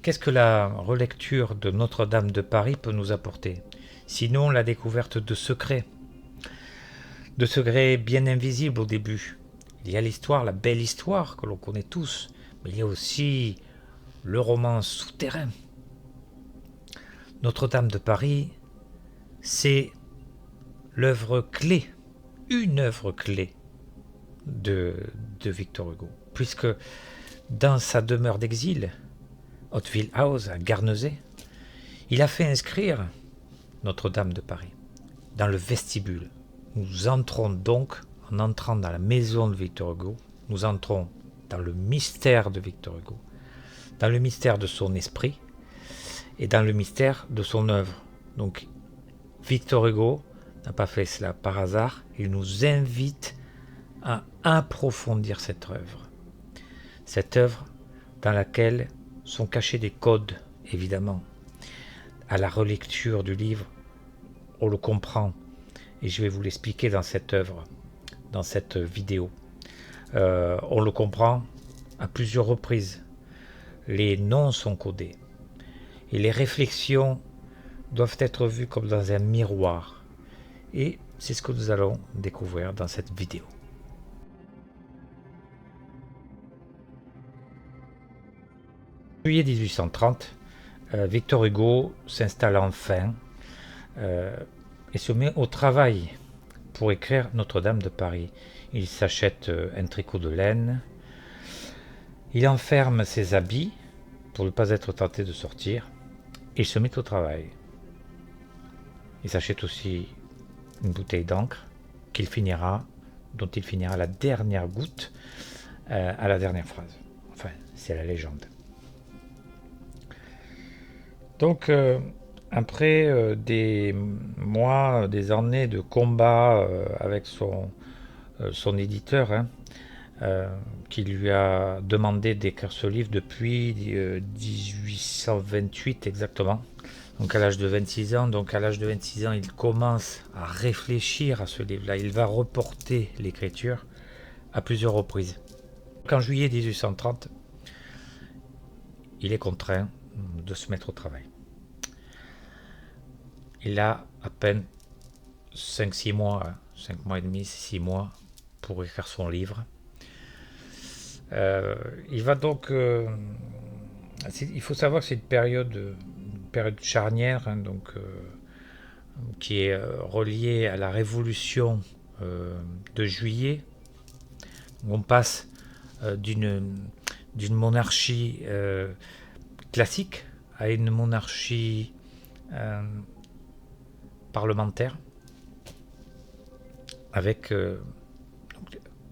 Qu'est-ce que la relecture de Notre-Dame de Paris peut nous apporter? Sinon la découverte de secrets bien invisibles au début. Il y a l'histoire, la belle histoire que l'on connaît tous, mais il y a aussi le roman souterrain. Notre-Dame de Paris, c'est l'œuvre clé, une œuvre clé de Victor Hugo, puisque dans sa demeure d'exil, Hauteville House à Guernesey, il a fait inscrire Notre-Dame de Paris dans le vestibule. Nous entrons donc, en entrant dans la maison de Victor Hugo, nous entrons dans le mystère de Victor Hugo, dans le mystère de son esprit et dans le mystère de son œuvre. Donc Victor Hugo n'a pas fait cela par hasard, il nous invite à approfondir cette œuvre dans laquelle sont cachés des codes, évidemment. À la relecture du livre, on le comprend, et je vais vous l'expliquer dans cette œuvre, dans cette vidéo. On le comprend à plusieurs reprises. Les noms sont codés, et les réflexions doivent être vues comme dans un miroir. Et c'est ce que nous allons découvrir dans cette vidéo. En juillet 1830, Victor Hugo s'installe enfin et se met au travail pour écrire Notre-Dame de Paris. Il s'achète un tricot de laine, il enferme ses habits pour ne pas être tenté de sortir, et il se met au travail. Il s'achète aussi une bouteille d'encre dont il finira la dernière goutte à la dernière phrase. Enfin, c'est la légende. Donc, après des mois, des années de combat avec son éditeur, qui lui a demandé d'écrire ce livre depuis 1828 exactement, donc à l'âge de 26 ans. Donc à l'âge de 26 ans, il commence à réfléchir à ce livre-là. Il va reporter l'écriture à plusieurs reprises. En juillet 1830, il est contraint de se mettre au travail. Il a à peine 5-6 mois, 5 mois et demi, 6 mois pour écrire son livre. Il va donc... il faut savoir que c'est une période charnière, qui est reliée à la révolution de juillet. On passe d'une monarchie classique à une monarchie parlementaire, avec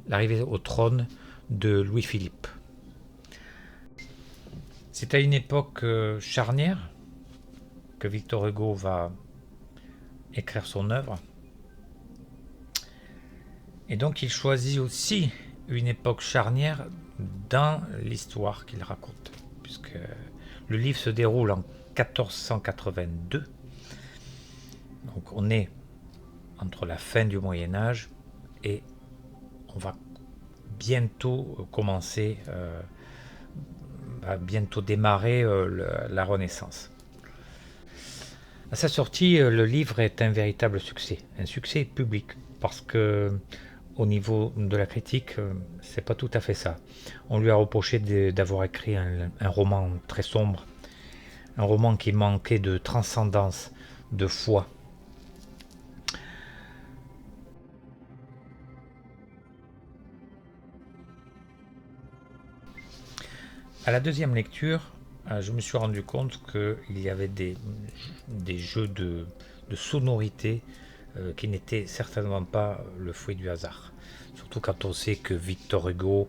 l'arrivée au trône de Louis-Philippe. C'est à une époque charnière que Victor Hugo va écrire son œuvre. Et donc il choisit aussi une époque charnière dans l'histoire qu'il raconte, puisque le livre se déroule en 1482. Donc on est entre la fin du Moyen-Âge et on va bientôt commencer, bientôt démarrer la Renaissance. À sa sortie, le livre est un véritable succès, un succès public, parce que au niveau de la critique, c'est pas tout à fait ça. On lui a reproché d'avoir écrit un roman très sombre, un roman qui manquait de transcendance, de foi. À la deuxième lecture, je me suis rendu compte qu'il y avait des jeux de sonorité qui n'étaient certainement pas le fruit du hasard. Surtout quand on sait que Victor Hugo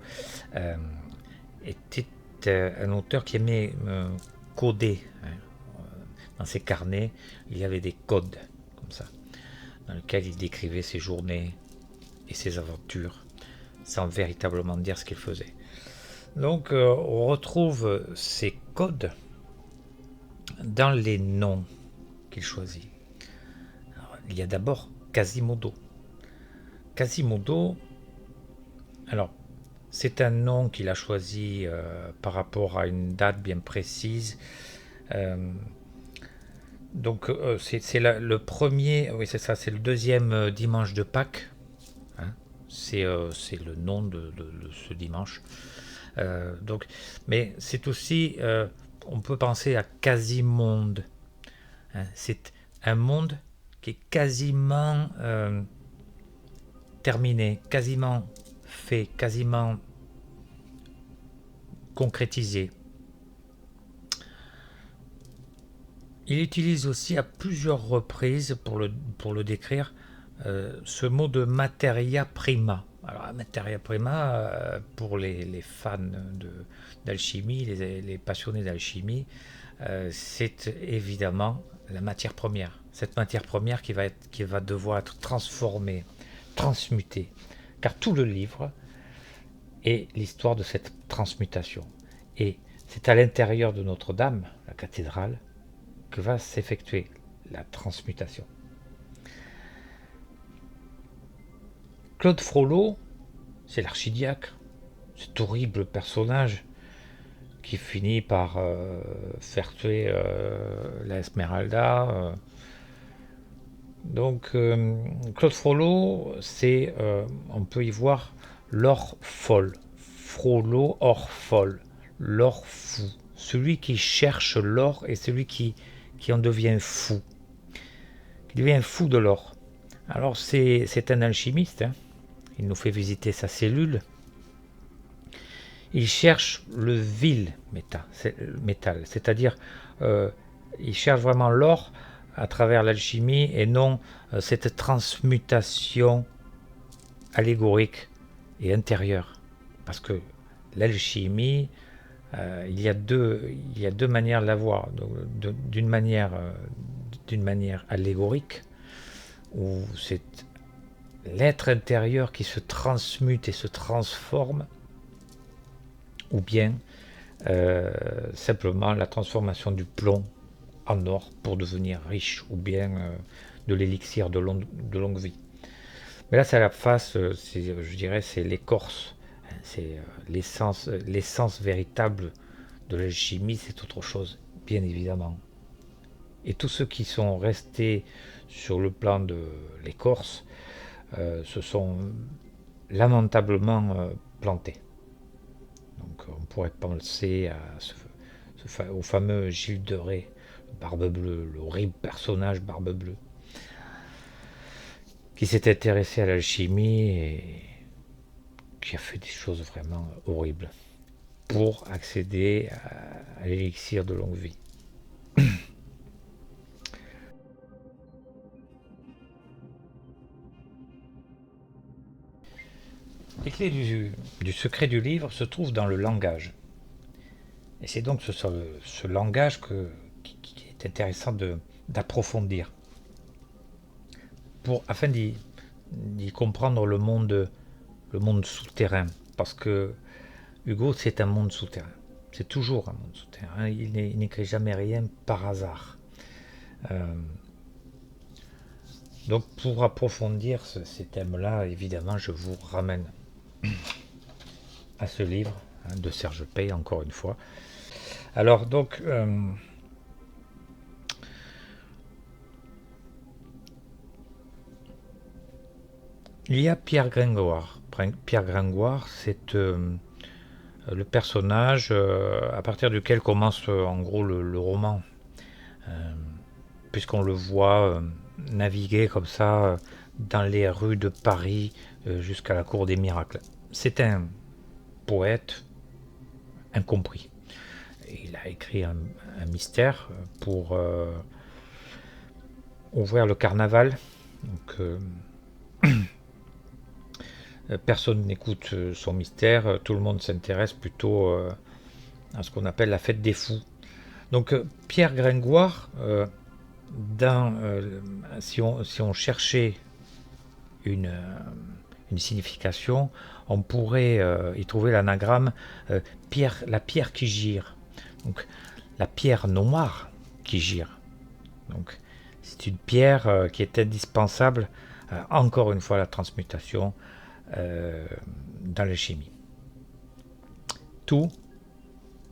était un auteur qui aimait coder. Dans ses carnets, il y avait des codes comme ça, dans lesquels il décrivait ses journées et ses aventures, sans véritablement dire ce qu'il faisait. Donc on retrouve ces codes dans les noms qu'il choisit. Alors, il y a d'abord Quasimodo. Quasimodo, alors c'est un nom qu'il a choisi par rapport à une date bien précise. Euh, donc le premier, oui c'est ça, c'est le deuxième dimanche de Pâques. Hein. C'est le nom de ce dimanche. Donc, mais c'est aussi, on peut penser à quasi-monde. Hein. C'est un monde qui est quasiment terminé, quasiment fait, quasiment concrétisé. Il utilise aussi à plusieurs reprises, pour le décrire, ce mot de materia prima. Alors, materia prima, pour les fans d'alchimie, les passionnés d'alchimie, c'est évidemment la matière première. Cette matière première qui va devoir être transformée, transmutée. Car tout le livre est l'histoire de cette transmutation. Et c'est à l'intérieur de Notre-Dame, la cathédrale, que va s'effectuer la transmutation. Claude Frollo, c'est l'archidiacre, cet horrible personnage qui finit par faire tuer la Esmeralda. Donc Claude Frollo, c'est, on peut y voir l'or folle. Frollo, or folle, l'or fou. Celui qui cherche l'or et celui qui en devient fou. Il devient fou de l'or. Alors c'est un alchimiste, hein. Il nous fait visiter sa cellule. Il cherche le vil métal, c'est-à-dire il cherche vraiment l'or à travers l'alchimie et non cette transmutation allégorique et intérieure. Parce que l'alchimie, il y a deux manières de la voir. D'une manière allégorique, où c'est l'être intérieur qui se transmute et se transforme, ou bien simplement la transformation du plomb en or pour devenir riche, ou bien de l'élixir de longue vie. Mais là, c'est à la face, je dirais, c'est l'écorce, c'est l'essence véritable de l'alchimie, c'est autre chose, bien évidemment. Et tous ceux qui sont restés sur le plan de l'écorce se sont lamentablement plantés. Donc on pourrait penser au fameux Gilles de Rais, Barbe Bleue, l'horrible personnage Barbe Bleue, qui s'est intéressé à l'alchimie et qui a fait des choses vraiment horribles pour accéder à l'élixir de longue vie. Les clés du secret du livre se trouvent dans le langage. Et c'est donc ce langage qui est intéressant d'approfondir afin d'y comprendre le monde souterrain. Parce que Hugo, c'est un monde souterrain. C'est toujours un monde souterrain. Il n'écrit jamais rien par hasard. Donc pour approfondir ces thèmes-là, évidemment, je vous ramène à ce livre de Serge Pey, encore une fois. Alors donc, il y a Pierre Gringoire. Pierre Gringoire, c'est le personnage à partir duquel commence en gros le roman, puisqu'on le voit naviguer comme ça dans les rues de Paris jusqu'à la cour des miracles. C'est un poète incompris. Il a écrit un mystère pour ouvrir le carnaval. Donc, personne n'écoute son mystère, tout le monde s'intéresse plutôt à ce qu'on appelle la fête des fous. Donc Pierre Gringoire, si on cherchait une signification, on pourrait y trouver l'anagramme la pierre qui gire. Donc la pierre noire qui gire. Donc c'est une pierre qui est indispensable, encore une fois, à la transmutation dans l'alchimie. tout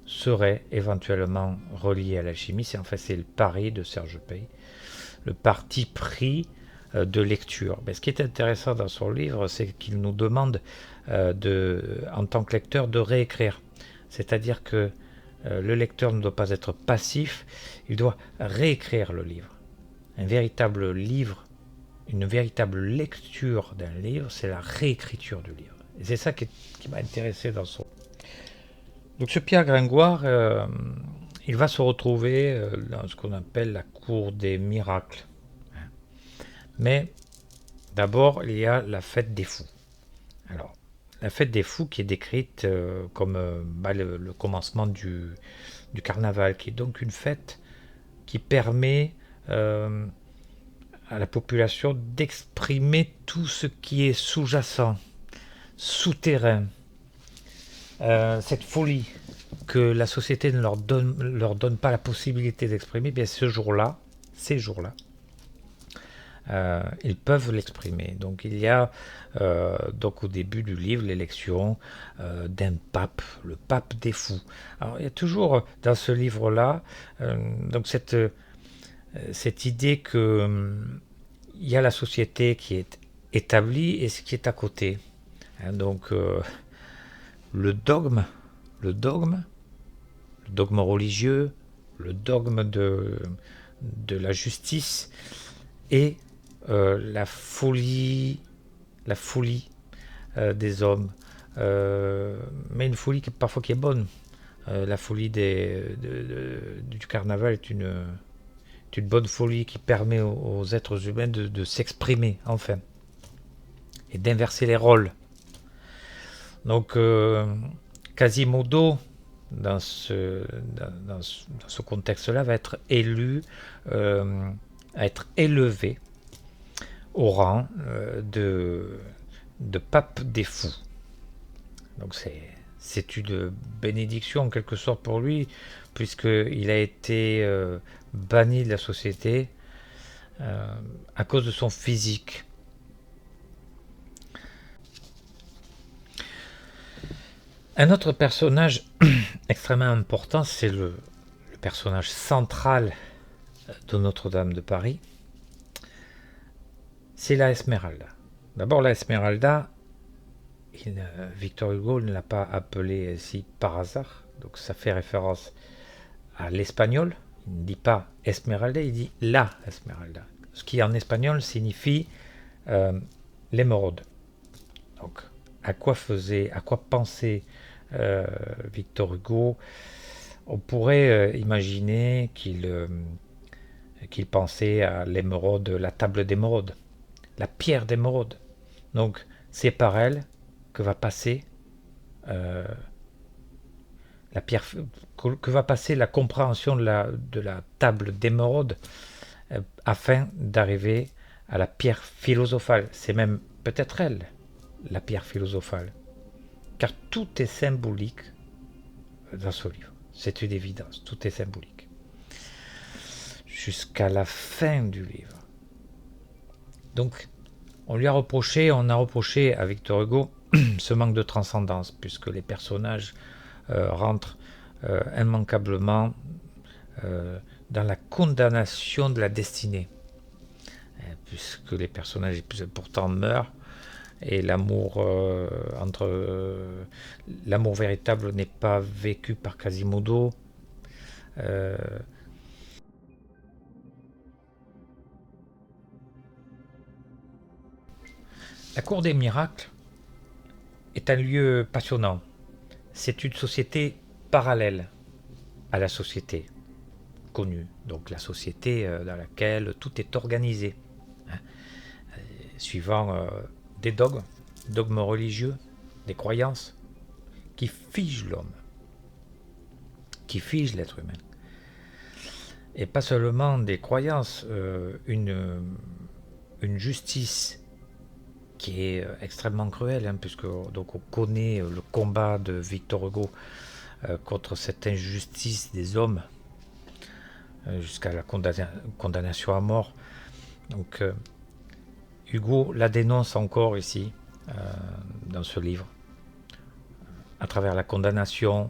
serait éventuellement relié à l'alchimie. C'est le pari de Serge Pey, le parti pris de lecture. Mais ce qui est intéressant dans son livre, c'est qu'il nous demande en tant que lecteur de réécrire. C'est-à-dire que le lecteur ne doit pas être passif, il doit réécrire le livre. Un véritable livre, une véritable lecture d'un livre, c'est la réécriture du livre. Et c'est ça qui m'a intéressé dans son... Donc ce Pierre Gringoire, il va se retrouver dans ce qu'on appelle la cour des miracles. Mais d'abord, il y a la fête des fous. Alors, la fête des fous qui est décrite comme le commencement du carnaval, qui est donc une fête qui permet à la population d'exprimer tout ce qui est sous-jacent, souterrain, cette folie que la société ne leur donne pas la possibilité d'exprimer. Bien ces jours-là, ils peuvent l'exprimer. Donc il y a donc au début du livre l'élection d'un pape, le pape des fous. Alors il y a toujours dans ce livre-là donc cette idée que il y a la société qui est établie et ce qui est à côté. Donc le dogme religieux, le dogme de la justice et la folie des hommes, mais une folie qui parfois qui est bonne. La folie du carnaval est une bonne folie qui permet aux êtres humains de s'exprimer enfin et d'inverser les rôles. Donc Quasimodo dans ce contexte-là va être élu, à être élevé au rang de pape des fous. Donc c'est une bénédiction en quelque sorte pour lui, puisqu'il a été banni de la société à cause de son physique. Un autre personnage extrêmement important, c'est le personnage central de Notre-Dame de Paris, c'est la Esmeralda. D'abord la Esmeralda, Victor Hugo ne l'a pas appelée ainsi par hasard, donc ça fait référence à l'espagnol. Il ne dit pas Esmeralda, il dit la Esmeralda, ce qui en espagnol signifie l'émeraude. Donc à quoi pensait Victor Hugo? On pourrait imaginer qu'il pensait à l'émeraude, la table d'émeraude, la pierre d'émeraude. Donc c'est par elle que va passer la compréhension de la table d'émeraude afin d'arriver à la pierre philosophale. C'est même peut-être elle, la pierre philosophale. Car tout est symbolique dans ce livre. C'est une évidence, tout est symbolique. Jusqu'à la fin du livre. Donc, on a reproché à Victor Hugo ce manque de transcendance, puisque les personnages rentrent immanquablement dans la condamnation de la destinée, puisque les personnages les plus importants meurent, et l'amour véritable n'est pas vécu par Quasimodo. La cour des miracles est un lieu passionnant. C'est une société parallèle à la société connue, donc la société dans laquelle tout est organisé, suivant des dogmes religieux, des croyances qui figent l'homme, qui figent l'être humain. Et pas seulement des croyances, une justice qui est extrêmement cruelle, puisque donc on connaît le combat de Victor Hugo contre cette injustice des hommes, jusqu'à la condamnation à mort. Donc Hugo la dénonce encore ici, dans ce livre. à travers la condamnation,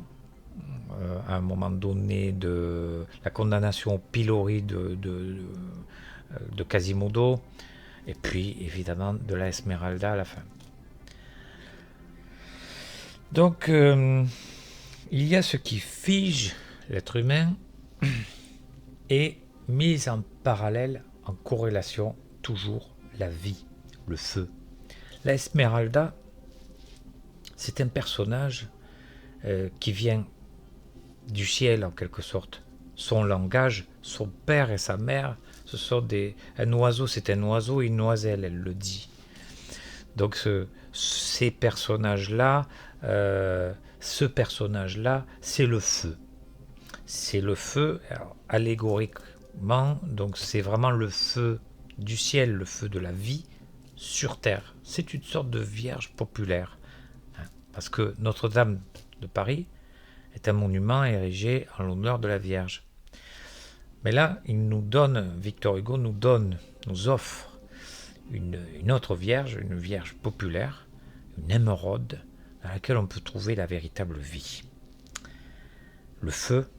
à un moment donné, de la condamnation au pilori de Quasimodo, et puis évidemment de la Esmeralda à la fin. Donc, il y a ce qui fige l'être humain et mise en parallèle, en corrélation, toujours la vie, le feu. La Esmeralda, c'est un personnage qui vient du ciel en quelque sorte. Son langage, son père et sa mère, ce sont un oiseau, c'est un oiseau et une oiselle, elle le dit. Donc ces personnages-là, ce personnage-là, c'est le feu. C'est le feu, alors, allégoriquement, donc c'est vraiment le feu du ciel, le feu de la vie sur terre. C'est une sorte de vierge populaire. Parce que Notre-Dame de Paris est un monument érigé en l'honneur de la Vierge. Mais là, Victor Hugo nous offre une autre Vierge, une Vierge populaire, une émeraude, dans laquelle on peut trouver la véritable vie. Le feu.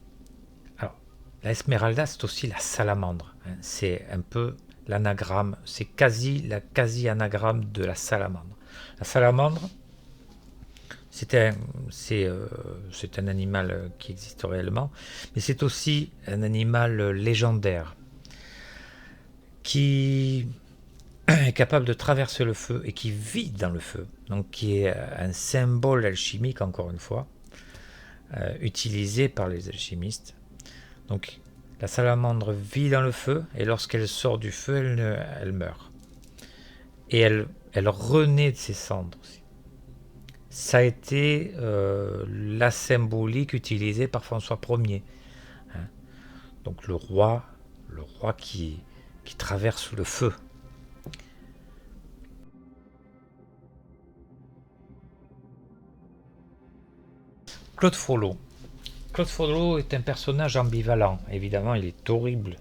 Alors, la Esmeralda, c'est aussi la salamandre. C'est un peu l'anagramme, c'est la quasi-anagramme de la salamandre. La salamandre, c'est un animal qui existe réellement, mais c'est aussi un animal légendaire qui est capable de traverser le feu et qui vit dans le feu, donc qui est un symbole alchimique, encore une fois, utilisé par les alchimistes. Donc la salamandre vit dans le feu et lorsqu'elle sort du feu, elle meurt. Et elle renaît de ses cendres aussi. Ça a été la symbolique utilisée par François Ier. Donc le roi qui traverse le feu. Claude Frollo. Claude Frollo est un personnage ambivalent. Évidemment, il est horrible.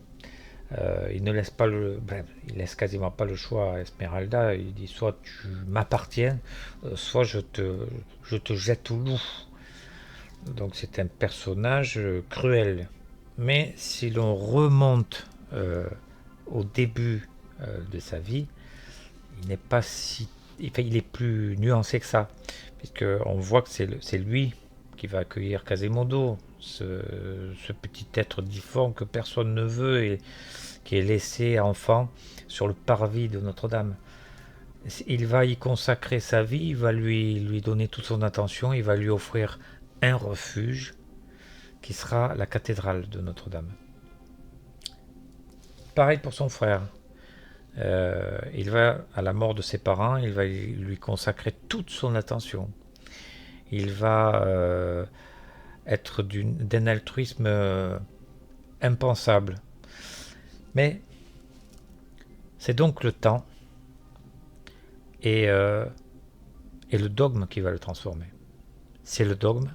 Il laisse quasiment pas le choix à Esmeralda. Il dit soit tu m'appartiens, soit je te jette au loup. Donc c'est un personnage cruel. Mais si l'on remonte au début de sa vie, il n'est pas il est plus nuancé que ça, puisqu'on voit que c'est lui qui va accueillir Quasimodo, ce petit être difforme que personne ne veut et qui est laissé enfant sur le parvis de Notre-Dame. Il va y consacrer sa vie, il va lui donner toute son attention, il va lui offrir un refuge qui sera la cathédrale de Notre-Dame. Pareil pour son frère. Il va, à la mort de ses parents, il va lui consacrer toute son attention. Il va être d'un altruisme impensable. Mais c'est donc le temps et le dogme qui va le transformer. C'est le dogme.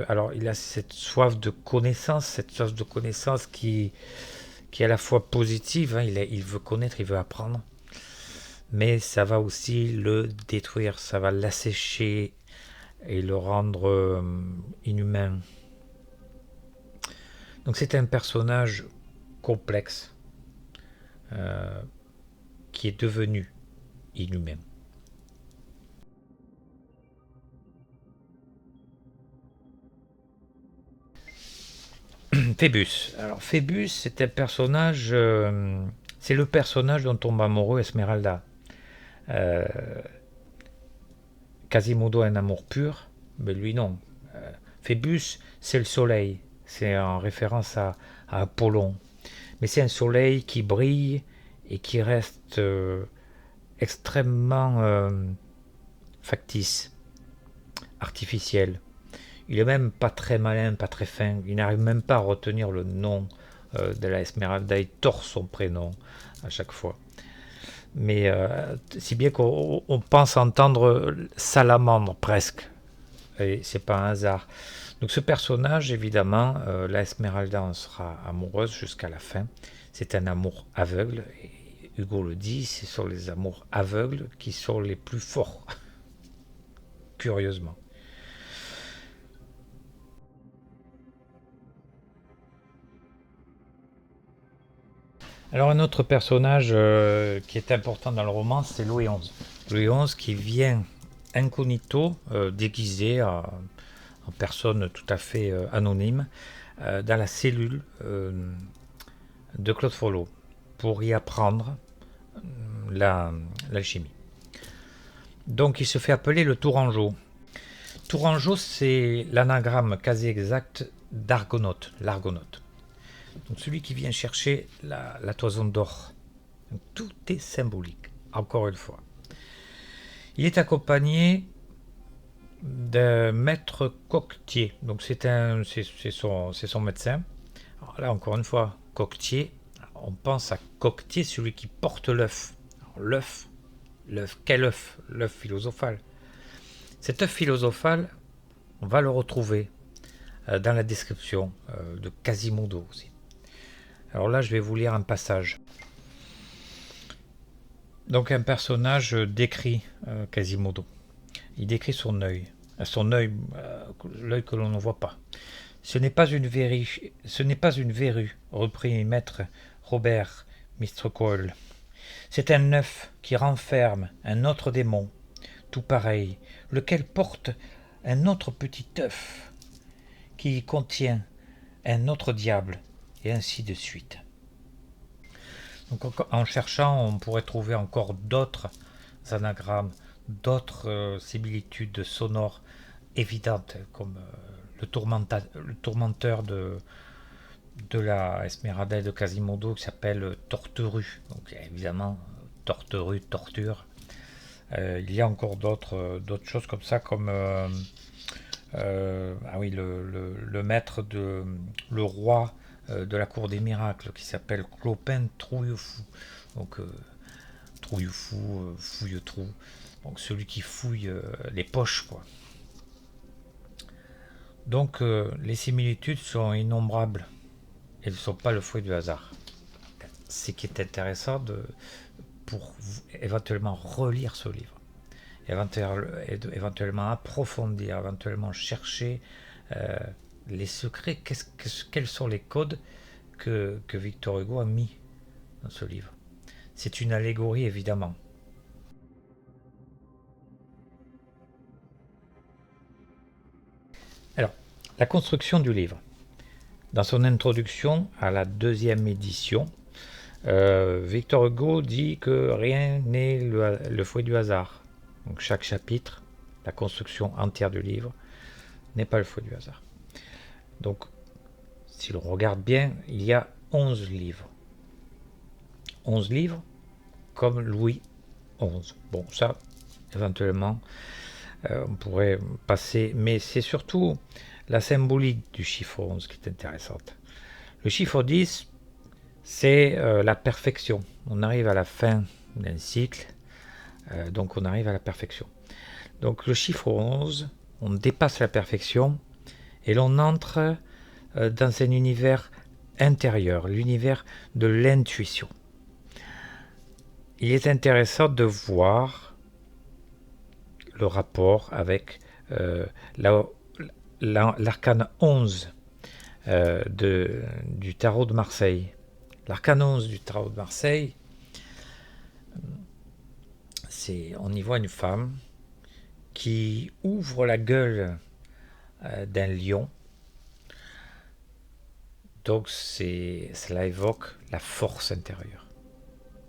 Alors il a cette soif de connaissance, qui est à la fois positive. Il veut connaître, il veut apprendre. Mais ça va aussi le détruire, ça va l'assécher et le rendre inhumain. Donc c'est un personnage complexe qui est devenu inhumain. Phébus. Alors Phébus, c'est un personnage, c'est le personnage dont tombe amoureux Esmeralda. Quasimodo a un amour pur, mais lui non. Phébus, c'est le soleil, c'est en référence à Apollon. Mais c'est un soleil qui brille et qui reste extrêmement factice, artificiel. Il est même pas très malin, pas très fin. Il n'arrive même pas à retenir le nom de la Esmeralda. Il tord son prénom à chaque fois. Mais si bien qu'on pense entendre salamandre presque. Et c'est pas un hasard. Donc ce personnage, évidemment, la Esmeralda en sera amoureuse jusqu'à la fin. C'est un amour aveugle. Et Hugo le dit, ce sont les amours aveugles qui sont les plus forts. Curieusement. Alors un autre personnage qui est important dans le roman, c'est Louis XI. Louis XI qui vient incognito, déguisé en personne tout à fait anonyme, dans la cellule de Claude Frollo pour y apprendre l'alchimie. Donc il se fait appeler le Tourangeau. Tourangeau, c'est l'anagramme quasi exact d'Argonaute, l'Argonaute. Donc celui qui vient chercher la toison d'or. Tout est symbolique, encore une fois. Il est accompagné d'un maître coquetier. Donc c'est son médecin. Alors là, encore une fois, coquetier, on pense à coquetier, celui qui porte l'œuf. L'œuf, quel œuf? L'œuf philosophal. Cet œuf philosophal, on va le retrouver dans la description de Quasimodo aussi. Alors là, je vais vous lire un passage. Donc un personnage décrit Quasimodo. Il décrit son œil. L'œil que l'on ne voit pas. Ce n'est pas une verrue, reprit maître Robert Mistrecoel. C'est un œuf qui renferme un autre démon, tout pareil, lequel porte un autre petit œuf, qui contient un autre diable, et ainsi de suite. Donc en cherchant, on pourrait trouver encore d'autres anagrammes, d'autres similitudes sonores évidentes, comme le tourmenteur de la Esmeralda de Quasimodo qui s'appelle Torterue. Donc évidemment, Torterue, torture. Il y a encore d'autres choses comme ça, comme le maître le roi de la cour des miracles qui s'appelle Clopin Trouillefou. Donc Trouillefou, fouille-trou. Donc celui qui fouille les poches, quoi. Donc les similitudes sont innombrables. Elles ne sont pas le fruit du hasard. Ce qui est intéressant pour éventuellement relire ce livre, éventuellement approfondir, éventuellement chercher les secrets, quels sont les codes que Victor Hugo a mis dans ce livre. C'est une allégorie évidemment. Alors, la construction du livre. Dans son introduction à la deuxième édition, Victor Hugo dit que rien n'est le fruit du hasard. Donc chaque chapitre, la construction entière du livre, n'est pas le fruit du hasard. Donc, si l'on regarde bien, il y a 11 livres. 11 livres comme Louis XI. Bon, ça, éventuellement, on pourrait passer, mais c'est surtout la symbolique du chiffre 11 qui est intéressante. Le chiffre 10, c'est la perfection. On arrive à la fin d'un cycle, donc on arrive à la perfection. Donc le chiffre 11, on dépasse la perfection et l'on entre dans un univers intérieur, l'univers de l'intuition. Il est intéressant de voir le rapport avec l'arcane 11 du tarot de Marseille. L'arcane 11 du tarot de Marseille, on y voit une femme qui ouvre la gueule d'un lion. Donc cela évoque la force intérieure.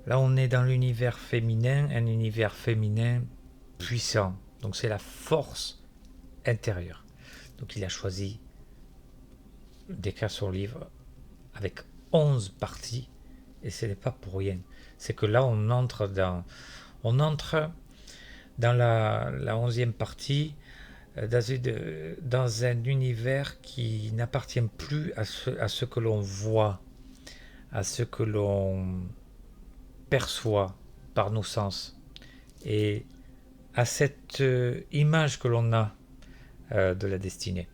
Là on est dans l'univers féminin, un univers féminin puissant. Donc c'est la force intérieure. Donc il a choisi d'écrire son livre avec 11 parties, et ce n'est pas pour rien. C'est que là on entre dans la 11e partie dans un univers qui n'appartient plus à ce que l'on voit, à ce que l'on perçoit par nos sens, et à cette image que l'on a de la destinée.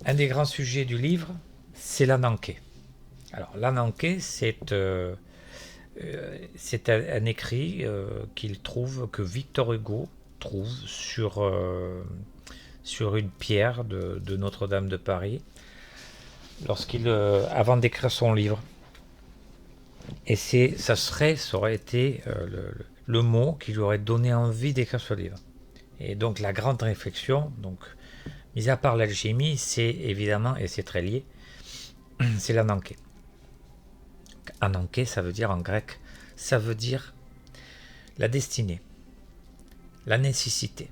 Un des grands sujets du livre, c'est l'Ananké. Alors l'Ananké, c'est un écrit qu'il trouve, que Victor Hugo trouve sur une pierre de Notre-Dame de Paris, avant d'écrire son livre. Et ça aurait été le mot qui lui aurait donné envie d'écrire ce livre. Et donc la grande réflexion, donc mis à part l'alchimie, c'est évidemment, et c'est très lié, c'est l'ananké. Ananké, ça veut dire en grec, ça veut dire la destinée, la nécessité.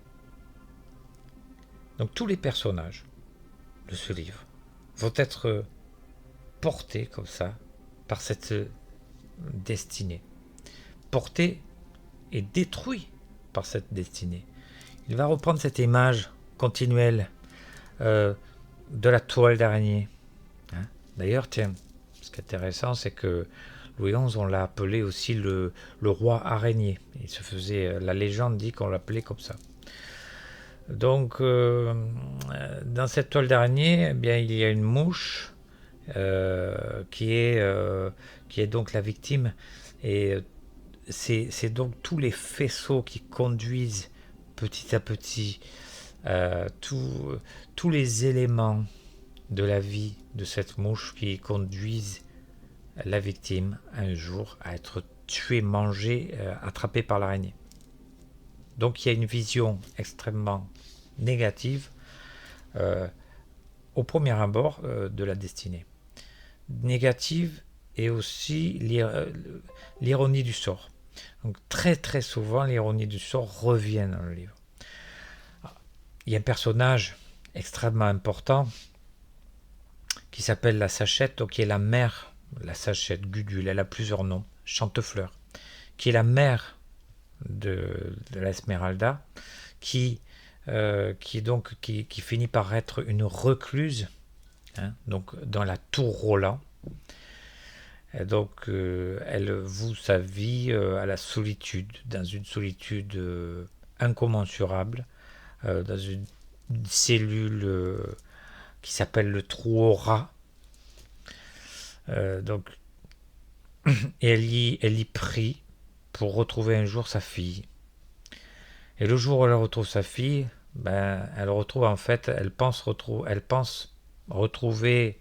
Donc tous les personnages de ce livre vont être portés comme ça par cette destinée, portés et détruits par cette destinée. Il va reprendre cette image continuelle de la toile d'araignée. D'ailleurs, tiens, ce qui est intéressant, c'est que Louis XI, on l'a appelé aussi le roi araignée. Il se faisait, la légende dit qu'on l'appelait comme ça. Donc, dans cette toile d'araignée, eh bien, il y a une mouche qui est donc la victime. Et c'est donc tous les faisceaux qui conduisent petit à petit tous les éléments de la vie de cette mouche qui conduisent la victime un jour à être tuée, mangée, attrapée par l'araignée. Donc il y a une vision extrêmement négative au premier abord de la destinée. Négative et aussi l'ironie du sort. Donc très très souvent l'ironie du sort revient dans le livre. Il y a un personnage extrêmement important qui s'appelle la Sachette, donc qui est la mère, la Sachette, Gudule, elle a plusieurs noms, Chantefleur, qui est la mère de la Esmeralda, qui finit par être une recluse, donc dans la tour Roland. Et donc elle voue sa vie à la solitude, dans une solitude incommensurable, dans une cellule qui s'appelle le trou au rat. Et elle y prie pour retrouver un jour sa fille. Et le jour où elle retrouve sa fille, elle retrouve en fait, elle pense retrouver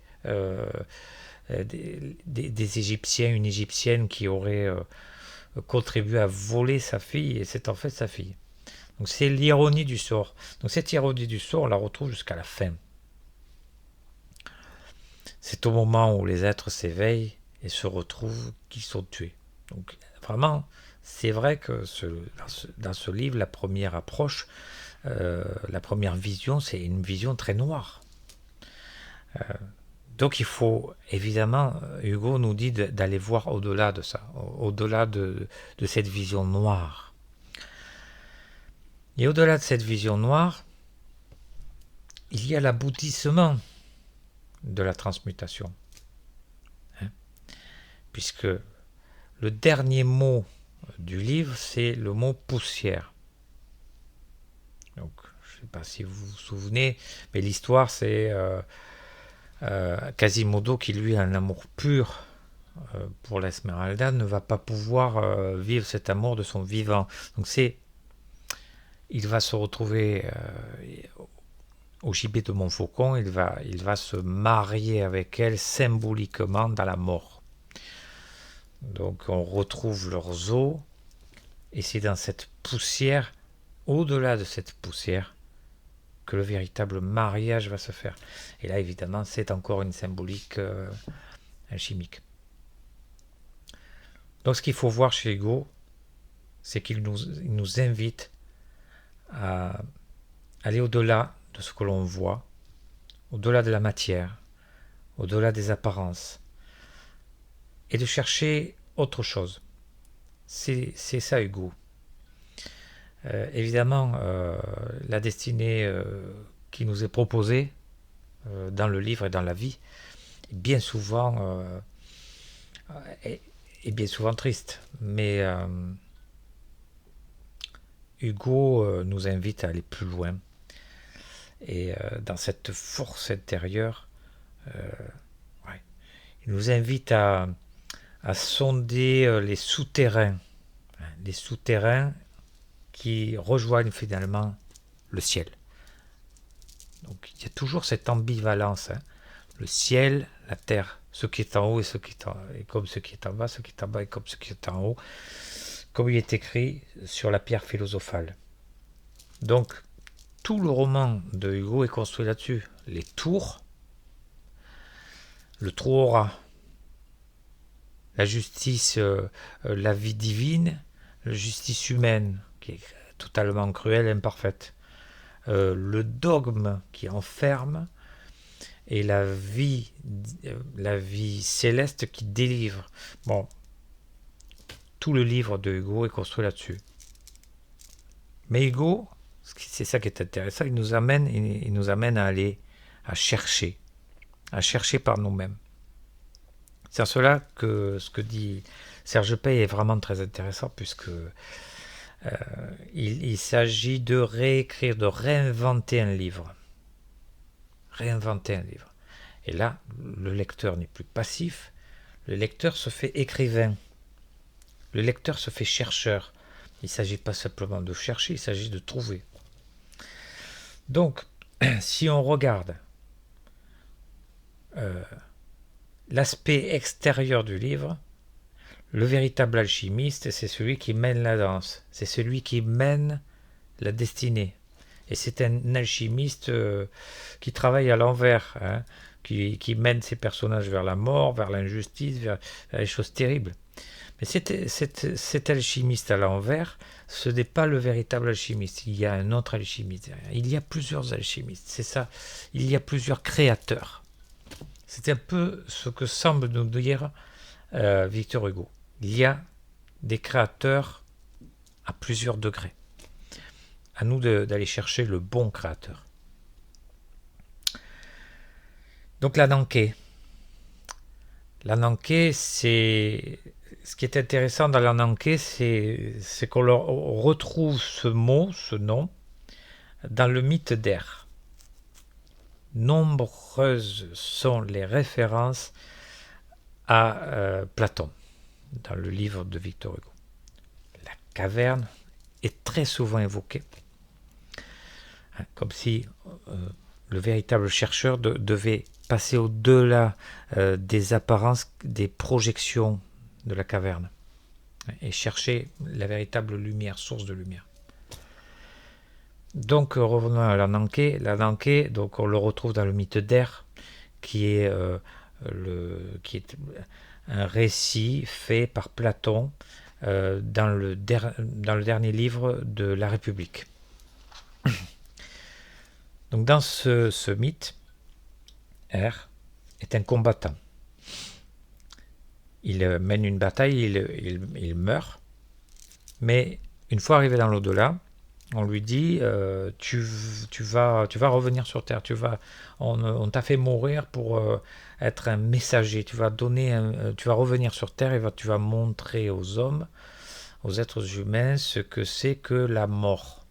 des Égyptiens, une Égyptienne qui aurait contribué à voler sa fille, et c'est en fait sa fille. Donc c'est l'ironie du sort. Donc cette ironie du sort, on la retrouve jusqu'à la fin. C'est au moment où les êtres s'éveillent et se retrouvent qu'ils sont tués. Donc vraiment, c'est vrai que dans ce livre, la première approche, la première vision, c'est une vision très noire. Donc il faut, évidemment, Hugo nous dit d'aller voir au-delà de ça, au-delà de cette vision noire. Et au-delà de cette vision noire, il y a l'aboutissement de la transmutation. Puisque le dernier mot du livre, c'est le mot poussière. Donc, je ne sais pas si vous vous souvenez, mais l'histoire, c'est Quasimodo qui, lui, a un amour pur pour l'Esmeralda, ne va pas pouvoir vivre cet amour de son vivant. Donc, il va se retrouver au gibet de Montfaucon, il va se marier avec elle symboliquement dans la mort. Donc on retrouve leurs os, et c'est dans cette poussière, au-delà de cette poussière, que le véritable mariage va se faire. Et là, évidemment, c'est encore une symbolique alchimique. Donc ce qu'il faut voir chez Hugo, c'est qu'il nous invite à aller au-delà de ce que l'on voit, au-delà de la matière, au-delà des apparences, et de chercher autre chose. C'est ça Hugo. Évidemment, la destinée qui nous est proposée dans le livre et dans la vie est bien souvent triste. Mais Hugo nous invite à aller plus loin. Et dans cette force intérieure, il nous invite à sonder les souterrains qui rejoignent finalement le ciel. Donc il y a toujours cette ambivalence, hein. Le ciel, la terre, ce qui est en haut et ce qui est et comme ce qui est en bas, ce qui est en bas et comme ce qui est en haut, comme il est écrit sur la pierre philosophale. Donc tout le roman de Hugo est construit là-dessus. Les tours, le trou aura, la justice, la vie divine, la justice humaine, qui est totalement cruelle et imparfaite, le dogme qui enferme, et la vie céleste qui délivre. Bon, tout le livre de Hugo est construit là-dessus. Mais Hugo, c'est ça qui est intéressant, il nous amène à aller à chercher par nous-mêmes. C'est en cela que ce que dit Serge Pey est vraiment très intéressant, puisque il s'agit de réécrire, de réinventer un livre. Réinventer un livre. Et là, le lecteur n'est plus passif, le lecteur se fait écrivain, le lecteur se fait chercheur. Il ne s'agit pas simplement de chercher, il s'agit de trouver. Donc, si on regarde l'aspect extérieur du livre, le véritable alchimiste, c'est celui qui mène la danse, c'est celui qui mène la destinée. Et c'est un alchimiste qui travaille à l'envers, hein, qui mène ses personnages vers la mort, vers l'injustice, vers les choses terribles. Mais cet alchimiste à l'envers, ce n'est pas le véritable alchimiste. Il y a un autre alchimiste. Il y a plusieurs alchimistes. C'est ça. Il y a plusieurs créateurs. C'est un peu ce que semble nous dire Victor Hugo. Il y a des créateurs à plusieurs degrés. À nous d'aller chercher le bon créateur. Donc l'Ananké. L'Ananké, c'est... Ce qui est intéressant dans l'Ananké, c'est qu'on retrouve ce mot, ce nom, dans le mythe d'Er. Nombreuses sont les références à Platon, dans le livre de Victor Hugo. La caverne est très souvent évoquée, comme si le véritable chercheur devait passer au-delà des apparences, des projections de la caverne, et chercher la véritable lumière, source de lumière. Donc revenons à l'Ananké. L'Ananké, donc on le retrouve dans le mythe d'Er, qui est un récit fait par Platon dans le dernier livre de la République. Donc dans ce mythe, Er est un combattant. Il mène une bataille, il meurt, mais une fois arrivé dans l'au-delà, on lui dit tu vas revenir sur Terre, on t'a fait mourir pour être un messager, tu vas revenir sur Terre et tu vas montrer aux hommes, aux êtres humains, ce que c'est que la mort,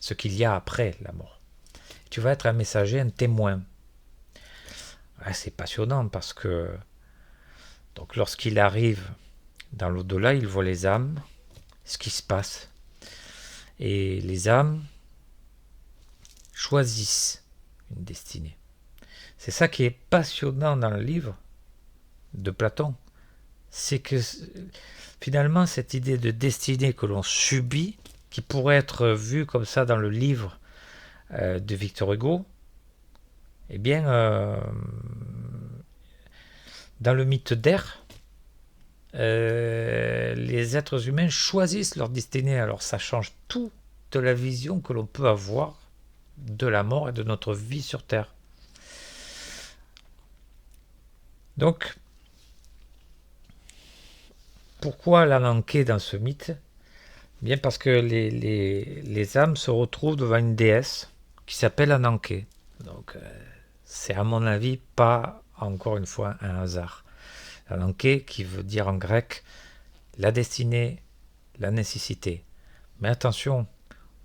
ce qu'il y a après la mort. Tu vas être un messager, un témoin. Ouais, c'est passionnant parce que donc lorsqu'il arrive dans l'au-delà, il voit les âmes, ce qui se passe. Et les âmes choisissent une destinée. C'est ça qui est passionnant dans le livre de Platon. C'est que finalement, cette idée de destinée que l'on subit, qui pourrait être vue comme ça dans le livre de Victor Hugo, eh bien, dans le mythe d'Er, les êtres humains choisissent leur destinée. Alors ça change tout de la vision que l'on peut avoir de la mort et de notre vie sur Terre. Donc, pourquoi l'Ananké dans ce mythe ? Bien parce que les âmes se retrouvent devant une déesse qui s'appelle Ananké. Donc, c'est à mon avis pas, encore une fois, un hasard. Ananké qui veut dire en grec la destinée, la nécessité. Mais attention,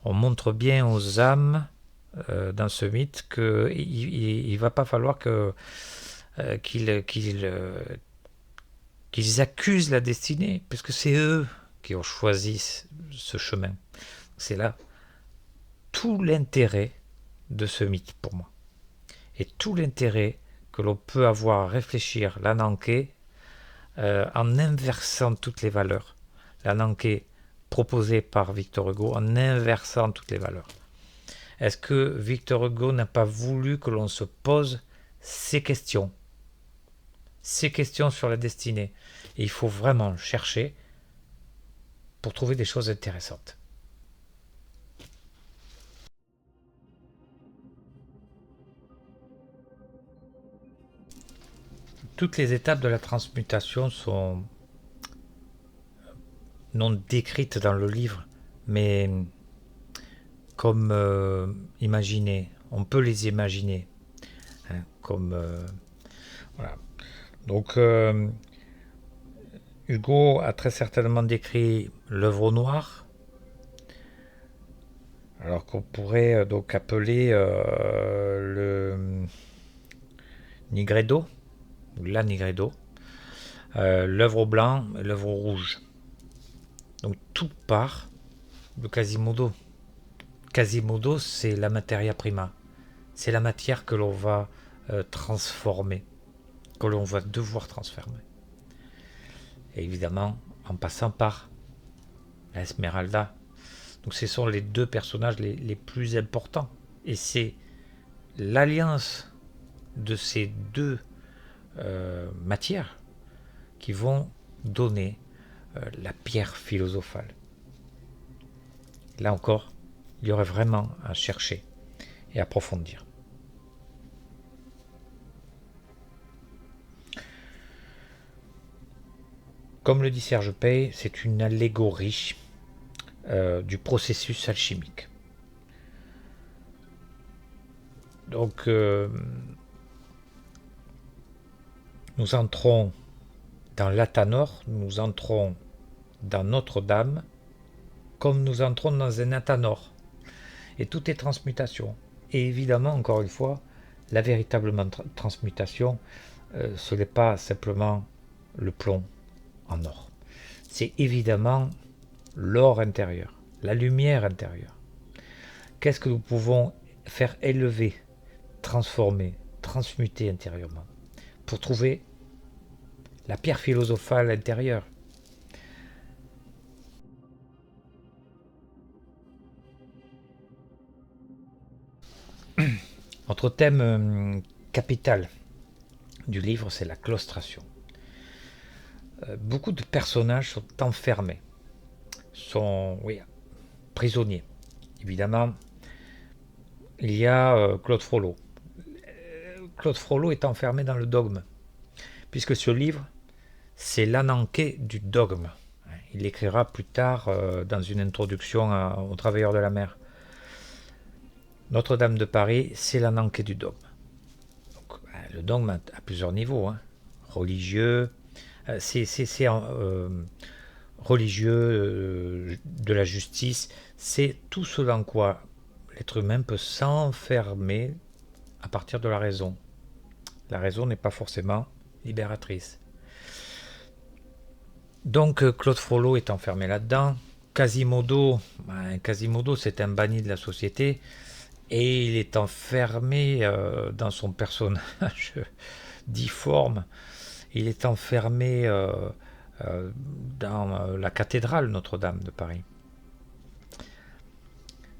on montre bien aux âmes dans ce mythe qu'il ne va pas falloir qu'ils accusent la destinée, puisque c'est eux qui ont choisi ce chemin. C'est là tout l'intérêt de ce mythe pour moi. Et tout l'intérêt que l'on peut avoir à réfléchir l'Ananké en inversant toutes les valeurs. L'Ananké proposé par Victor Hugo en inversant toutes les valeurs. Est-ce que Victor Hugo n'a pas voulu que l'on se pose ces questions sur la destinée? Et il faut vraiment chercher pour trouver des choses intéressantes. Toutes les étapes de la transmutation sont non décrites dans le livre, mais comme imaginées. On peut les imaginer. Hein, comme voilà. Donc Hugo a très certainement décrit l'œuvre noire, alors qu'on pourrait donc appeler le Nigredo, ou la Nigredo, l'œuvre au blanc et l'œuvre au rouge. Donc tout part de Quasimodo. Quasimodo, c'est la materia prima. C'est la matière que l'on va transformer, que l'on va devoir transformer. Et évidemment, en passant par la Esmeralda. Donc ce sont les deux personnages les plus importants. Et c'est l'alliance de ces deux matières qui vont donner la pierre philosophale. Là encore, il y aurait vraiment à chercher et approfondir. Comme le dit Serge Pey, c'est une allégorie du processus alchimique. Donc, nous entrons dans l'Athanor, nous entrons dans Notre-Dame, comme nous entrons dans un Athanor. Et tout est transmutation. Et évidemment, encore une fois, la véritable transmutation, ce n'est pas simplement le plomb en or. C'est évidemment l'or intérieur, la lumière intérieure. Qu'est-ce que nous pouvons faire élever, transformer, transmuter intérieurement pour trouver la pierre philosophale intérieure? Notre thème capital du livre, c'est la claustration. Beaucoup de personnages sont enfermés, sont prisonniers. Évidemment, il y a Claude Frollo. Claude Frollo est enfermé dans le dogme, puisque ce livre, c'est l'Ananké du dogme. Il l'écrira plus tard dans une introduction aux Travailleurs de la mer. Notre-Dame de Paris, c'est l'Ananké du dogme. Donc, le dogme a plusieurs niveaux. Religieux, religieux, de la justice, c'est tout ce dans quoi l'être humain peut s'enfermer à partir de la raison. La raison n'est pas forcément libératrice. Donc Claude Frollo est enfermé là-dedans. Quasimodo, c'est un banni de la société et il est enfermé dans son personnage difforme. Il est enfermé dans la cathédrale Notre-Dame de Paris.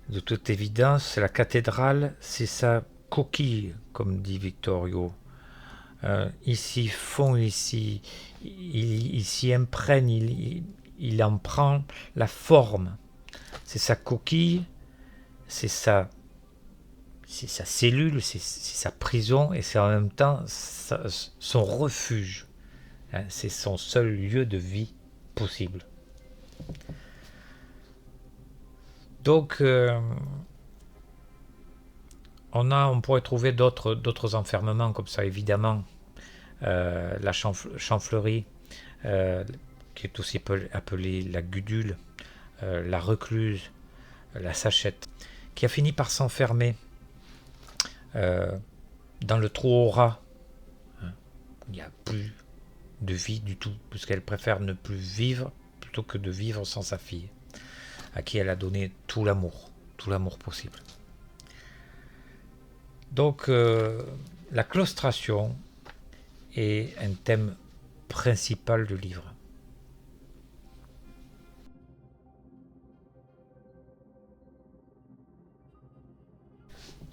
De toute évidence, la cathédrale, c'est sa coquille, comme dit Victor Hugo. Il s'y fond, il s'y imprègne, il en prend la forme. C'est sa coquille, c'est sa cellule, c'est sa prison, et c'est en même temps son refuge. C'est son seul lieu de vie possible. Donc, on pourrait trouver d'autres enfermements comme ça, évidemment. La Champfleury, qui est aussi appelée la Gudule, la Recluse, la Sachette, qui a fini par s'enfermer dans le trou au rat. Il n'y a plus de vie du tout, puisqu'elle préfère ne plus vivre plutôt que de vivre sans sa fille. à qui elle a donné tout l'amour possible. Donc la claustration est un thème principal du livre.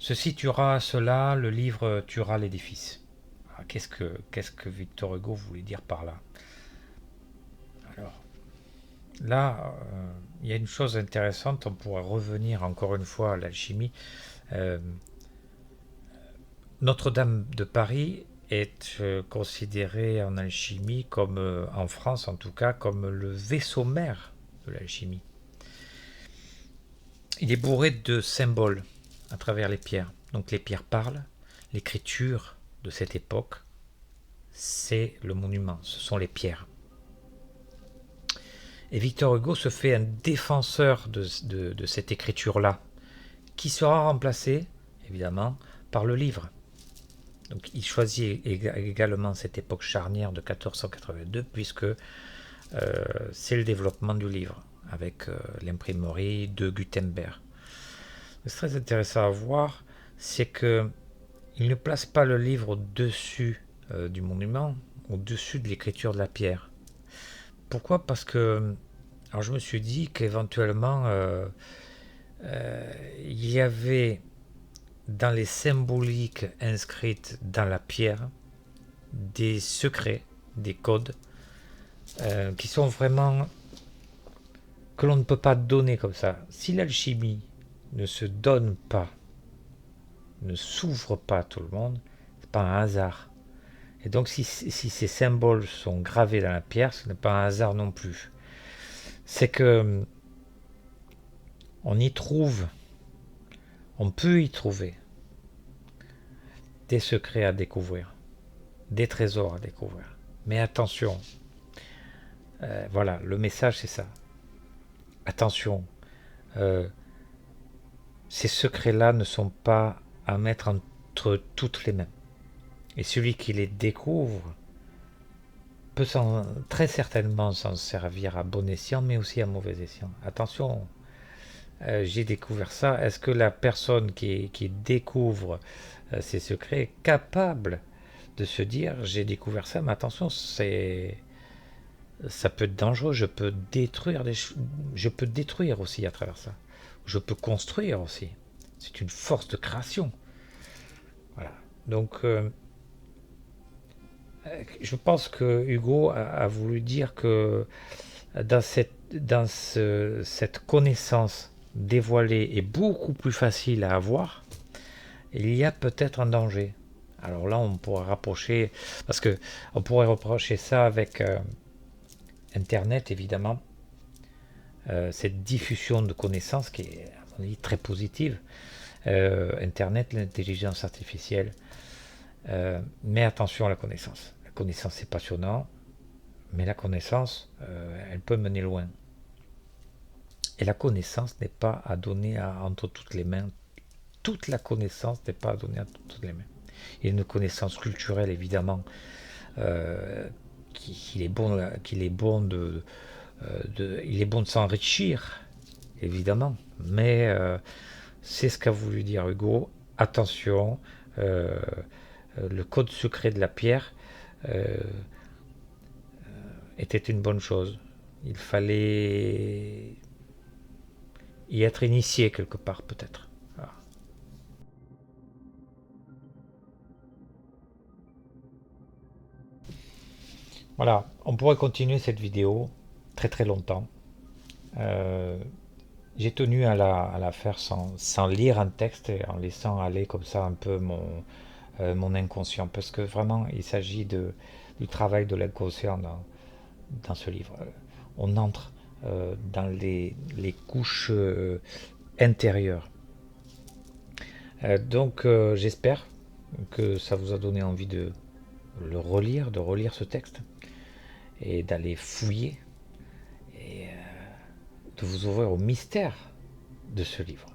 Ceci tuera cela, le livre tuera l'édifice. Qu'est-ce que Victor Hugo voulait dire par là? Alors, là, il y a une chose intéressante, on pourrait revenir encore une fois à l'alchimie. Notre-Dame de Paris est considérée en alchimie comme, en France en tout cas, comme le vaisseau mère de l'alchimie. Il est bourré de symboles à travers les pierres. Donc les pierres parlent, l'écriture de cette époque, c'est le monument, ce sont les pierres. Et Victor Hugo se fait un défenseur de cette écriture-là, qui sera remplacée, évidemment, par le livre. Donc il choisit également cette époque charnière de 1482, puisque c'est le développement du livre, avec l'imprimerie de Gutenberg. Ce qui est très intéressant à voir, c'est que il ne place pas le livre au-dessus du monument, au-dessus de l'écriture de la pierre. Pourquoi? Parce que alors je me suis dit qu'éventuellement il y avait dans les symboliques inscrites dans la pierre des secrets, des codes qui sont vraiment que l'on ne peut pas donner comme ça. Si l'alchimie ne se donne pas, ne s'ouvre pas à tout le monde, c'est pas un hasard. Et donc si ces symboles sont gravés dans la pierre, ce n'est pas un hasard non plus. C'est que on y trouve, on peut y trouver des secrets à découvrir, des trésors à découvrir. Mais attention, voilà, le message c'est ça. Attention, ces secrets-là ne sont pas à mettre entre toutes les mains. Et celui qui les découvre peut très certainement s'en servir à bon escient, mais aussi à mauvais escient. Attention, j'ai découvert ça. Est-ce que la personne qui découvre ces secrets est capable de se dire j'ai découvert ça, mais attention, ça peut être dangereux, je peux détruire aussi à travers ça. Je peux construire aussi. C'est une force de création. Voilà. Donc je pense que Hugo a voulu dire que dans cette connaissance dévoilée et beaucoup plus facile à avoir, il y a peut-être un danger. Alors là, on pourrait rapprocher, parce que on pourrait reprocher ça avec Internet, évidemment, cette diffusion de connaissances qui est, à mon avis, très positive. Internet, l'intelligence artificielle, mais attention à la connaissance. La connaissance, c'est passionnant, mais la connaissance, elle peut mener loin. Et la connaissance n'est pas à donner entre toutes les mains. Toute la connaissance n'est pas à donner entre toutes les mains. Il y a une connaissance culturelle, évidemment, qu'il est bon de s'enrichir, évidemment. Mais c'est ce qu'a voulu dire Hugo. Attention, le code secret de la pierre était une bonne chose. Il fallait y être initié quelque part, peut-être. Voilà, on pourrait continuer cette vidéo très très longtemps. J'ai tenu à la faire sans lire un texte et en laissant aller comme ça un peu mon inconscient, parce que vraiment il s'agit du travail de l'inconscient dans ce livre. On entre dans les couches intérieures. Donc j'espère que ça vous a donné envie de relire ce texte et d'aller fouiller et de vous ouvrir au mystère de ce livre.